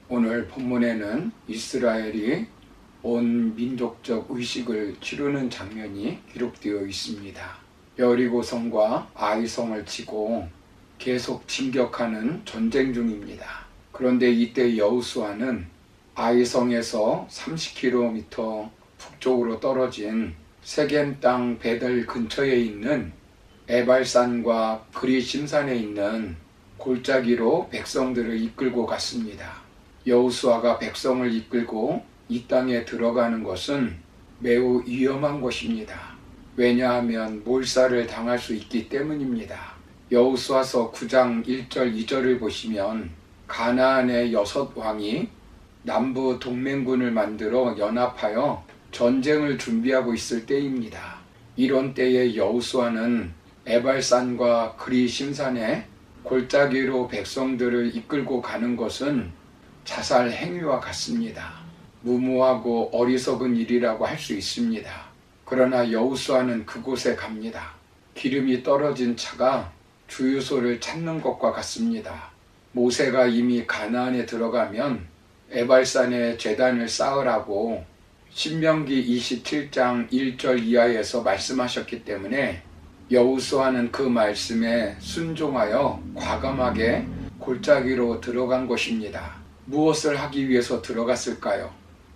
오늘 본문에는 이스라엘이 온 민족적 의식을 치르는 장면이 기록되어 있습니다. 여리고성과 아이성을 치고 계속 진격하는 전쟁 중입니다. 그런데 이때 여호수아는 아이성에서 30km 북쪽으로 떨어진 세겜 땅 베델 근처에 있는 에발산과 그리심산에 있는 골짜기로 백성들을 이끌고 갔습니다. 여호수아가 백성을 이끌고 이 땅에 들어가는 것은 매우 위험한 것입니다. 왜냐하면 몰살을 당할 수 있기 때문입니다. 여호수아서 9장 1절 2절을 보시면 가나안의 6왕이 남부 동맹군을 만들어 연합하여 전쟁을 준비하고 있을 때입니다. 이런 때에 여호수아는 에발산과 그리심산에 골짜기로 백성들을 이끌고 가는 것은 자살 행위와 같습니다. 무모하고 어리석은 일이라고 할 수 있습니다. 그러나 여호수아는 그곳에 갑니다. 기름이 떨어진 차가 주유소를 찾는 것과 같습니다. 모세가 이미 가나안에 들어가면 에발산에 제단을 쌓으라고 신명기 27장 1절 이하에서 말씀하셨기 때문에 여호수아는 그 말씀에 순종하여 과감하게 골짜기로 들어간 것입니다. 무엇을 하기 위해서 들어갔을까요?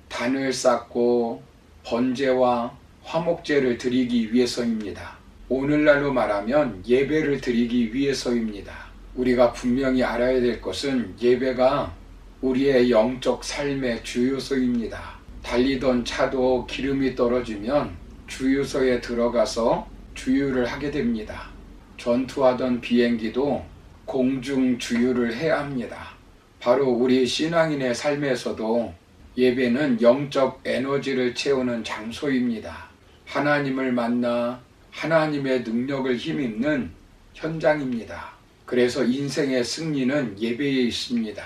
단을 쌓고 번제와 화목제를 드리기 위해서입니다. 오늘날로 말하면 예배를 드리기 위해서입니다. 우리가 분명히 알아야 될 것은 예배가 우리의 영적 삶의 주유소입니다. 달리던 차도 기름이 떨어지면 주유소에 들어가서 주유를 하게 됩니다. 전투하던 비행기도 공중 주유를 해야 합니다. 바로 우리 신앙인의 삶에서도 예배는 영적 에너지를 채우는 장소입니다. 하나님을 만나 하나님의 능력을 힘입는 현장입니다. 그래서 인생의 승리는 예배에 있습니다.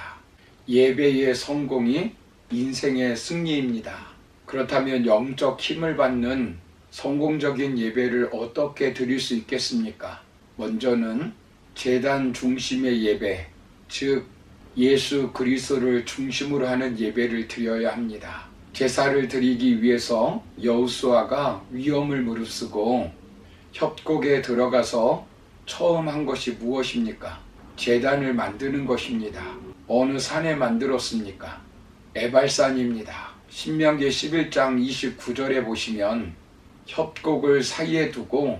예배의 성공이 인생의 승리입니다. 그렇다면 영적 힘을 받는 성공적인 예배를 어떻게 드릴 수 있겠습니까? 먼저는 제단 중심의 예배, 즉 예수 그리스도를 중심으로 하는 예배를 드려야 합니다. 제사를 드리기 위해서 여호수아가 위험을 무릅쓰고 협곡에 들어가서 처음 한 것이 무엇입니까? 제단을 만드는 것입니다. 어느 산에 만들었습니까? 에발산입니다. 신명기 11장 29절에 보시면 협곡을 사이에 두고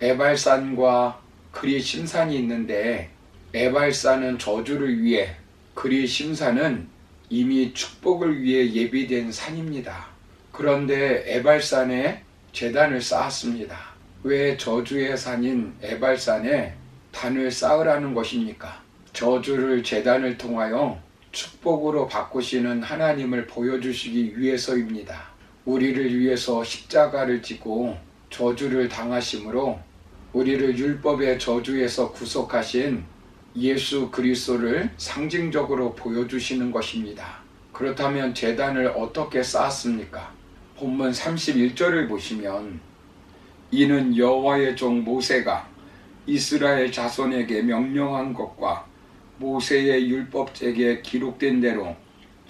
에발산과 그리심산이 있는데 에발산은 저주를 위해, 그리심산은 이미 축복을 위해 예비된 산입니다. 그런데 에발산에 제단을 쌓았습니다. 왜 저주의 산인 에발산에 단을 쌓으라는 것입니까? 저주를 제단을 통하여 축복으로 바꾸시는 하나님을 보여주시기 위해서입니다. 우리를 위해서 십자가를 지고 저주를 당하심으로 우리를 율법의 저주에서 구속하신 예수 그리스도를 상징적으로 보여주시는 것입니다. 그렇다면 제단을 어떻게 쌓았습니까? 본문 31절을 보시면 이는 여호와의 종 모세가 이스라엘 자손에게 명령한 것과 모세의 율법책에 기록된 대로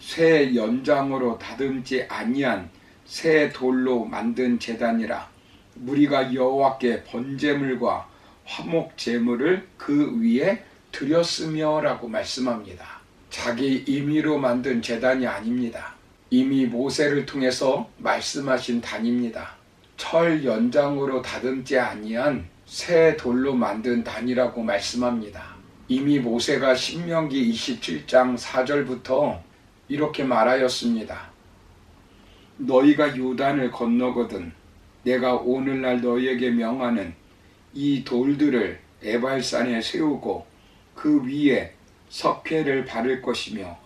새 연장으로 다듬지 아니한 새 돌로 만든 제단이라. 무리가 여호와께 번제물과 화목 제물을 그 위에 드렸으며 라고 말씀합니다. 자기 임의로 만든 제단이 아닙니다. 이미 모세를 통해서 말씀하신 단입니다. 철 연장으로 다듬지 아니한 새 돌로 만든 단이라고 말씀합니다. 이미 모세가 신명기 27장 4절부터 이렇게 말하였습니다. 너희가 요단을 건너거든 내가 오늘날 너희에게 명하는 이 돌들을 에발산에 세우고 그 위에 석회를 바를 것이며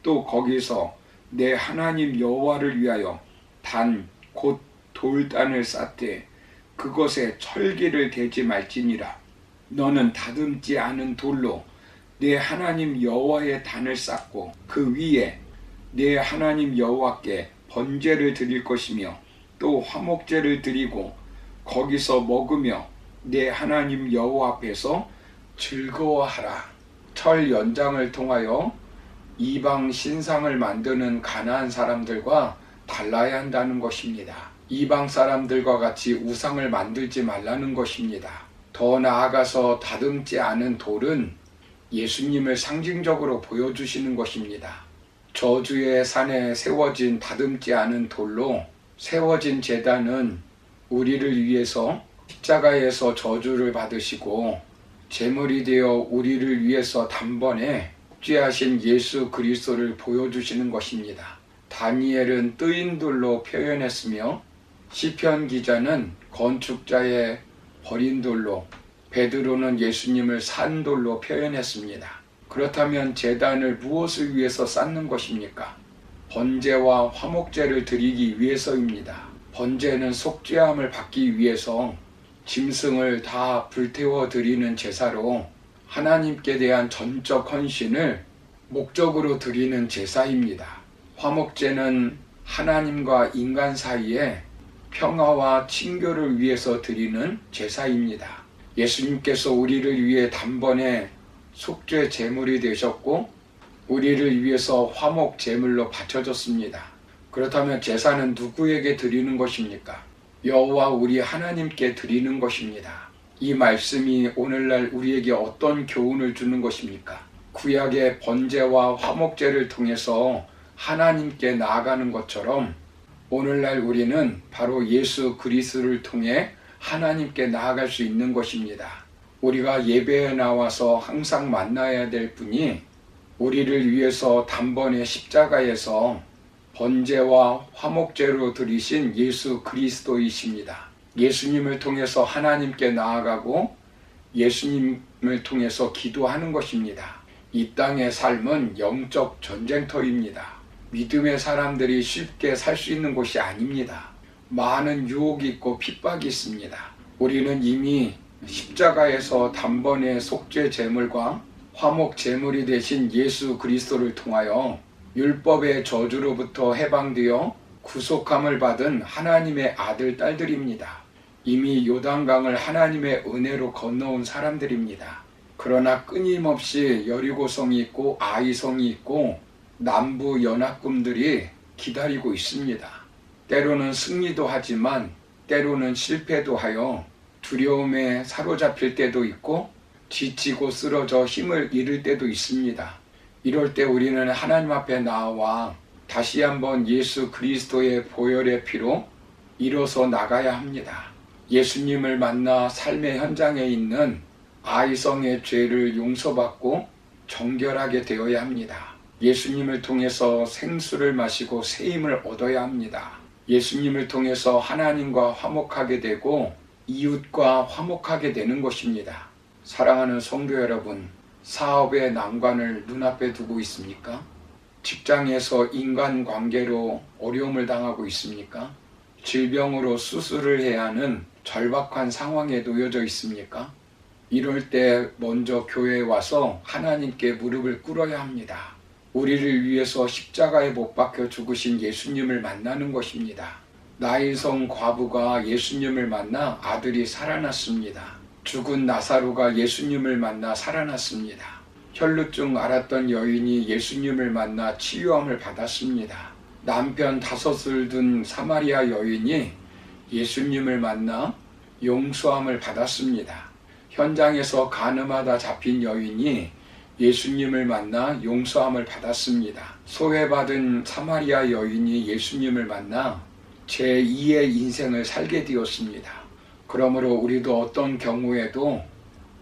또 거기서 내 하나님 여호와를 위하여 단 곧 돌단을 쌓되 그것에 철기를 대지 말지니라. 너는 다듬지 않은 돌로 내 하나님 여호와의 단을 쌓고 그 위에 내 하나님 여호와께 번제를 드릴 것이며 또 화목제를 드리고 거기서 먹으며 내 하나님 여호와 앞에서 즐거워하라. 철 연장을 통하여 이방 신상을 만드는 가나안 사람들과 달라야 한다는 것입니다. 이방 사람들과 같이 우상을 만들지 말라는 것입니다. 더 나아가서 다듬지 않은 돌은 예수님을 상징적으로 보여주시는 것입니다. 저주의 산에 세워진 다듬지 않은 돌로 세워진 제단은 우리를 위해서 십자가에서 저주를 받으시고 제물이 되어 우리를 위해서 단번에 속죄하신 예수 그리스도를 보여주시는 것입니다. 다니엘은 뜨인 돌로 표현했으며 시편 기자는 건축자의 버린 돌로, 베드로는 예수님을 산 돌로 표현했습니다. 그렇다면 제단을 무엇을 위해서 쌓는 것입니까? 번제와 화목제를 드리기 위해서입니다. 번제는 속죄함을 받기 위해서 짐승을 다 불태워 드리는 제사로 하나님께 대한 전적 헌신을 목적으로 드리는 제사입니다. 화목제는 하나님과 인간 사이에 평화와 친교를 위해서 드리는 제사입니다. 예수님께서 우리를 위해 단번에 속죄 제물이 되셨고 우리를 위해서 화목 제물로 바쳐졌습니다. 그렇다면 제사는 누구에게 드리는 것입니까? 여호와 우리 하나님께 드리는 것입니다. 이 말씀이 오늘날 우리에게 어떤 교훈을 주는 것입니까? 구약의 번제와 화목제를 통해서 하나님께 나아가는 것처럼 오늘날 우리는 바로 예수 그리스도를 통해 하나님께 나아갈 수 있는 것입니다. 우리가 예배에 나와서 항상 만나야 될 분이 우리를 위해서 단번에 십자가에서 번제와 화목제로 드리신 예수 그리스도이십니다. 예수님을 통해서 하나님께 나아가고 예수님을 통해서 기도하는 것입니다. 이 땅의 삶은 영적 전쟁터입니다. 믿음의 사람들이 쉽게 살 수 있는 곳이 아닙니다. 많은 유혹이 있고 핍박이 있습니다. 우리는 이미 십자가에서 단번에 속죄 제물과 화목 제물이 되신 예수 그리스도를 통하여 율법의 저주로부터 해방되어 구속함을 받은 하나님의 아들 딸들입니다. 이미 요단강을 하나님의 은혜로 건너온 사람들입니다. 그러나 끊임없이 여리고성이 있고 아이성이 있고 남부 연합군들이 기다리고 있습니다. 때로는 승리도 하지만 때로는 실패도 하여 두려움에 사로잡힐 때도 있고 지치고 쓰러져 힘을 잃을 때도 있습니다. 이럴 때 우리는 하나님 앞에 나와 다시 한번 예수 그리스도의 보혈의 피로 일어서 나가야 합니다. 예수님을 만나 삶의 현장에 있는 아이성의 죄를 용서받고 정결하게 되어야 합니다. 예수님을 통해서 생수를 마시고 새 힘을 얻어야 합니다. 예수님을 통해서 하나님과 화목하게 되고 이웃과 화목하게 되는 것입니다. 사랑하는 성도 여러분, 사업의 난관을 눈앞에 두고 있습니까? 직장에서 인간관계로 어려움을 당하고 있습니까? 질병으로 수술을 해야 하는 절박한 상황에 놓여져 있습니까? 이럴 때 먼저 교회에 와서 하나님께 무릎을 꿇어야 합니다. 우리를 위해서 십자가에 못 박혀 죽으신 예수님을 만나는 것입니다. 나인성 과부가 예수님을 만나 아들이 살아났습니다. 죽은 나사로가 예수님을 만나 살아났습니다. 혈루증 앓았던 여인이 예수님을 만나 치유함을 받았습니다. 남편 5을 둔 사마리아 여인이 예수님을 만나 용서함을 받았습니다. 현장에서 간음하다 잡힌 여인이 예수님을 만나 용서함을 받았습니다. 소외받은 사마리아 여인이 예수님을 만나 제2의 인생을 살게 되었습니다. 그러므로 우리도 어떤 경우에도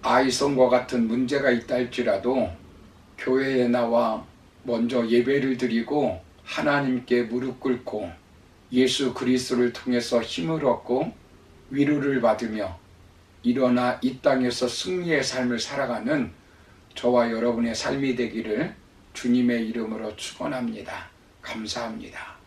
아이성과 같은 문제가 있다 할지라도 교회에 나와 먼저 예배를 드리고 하나님께 무릎 꿇고 예수 그리스도를 통해서 힘을 얻고 위로를 받으며 일어나 이 땅에서 승리의 삶을 살아가는 저와 여러분의 삶이 되기를 주님의 이름으로 축원합니다. 감사합니다.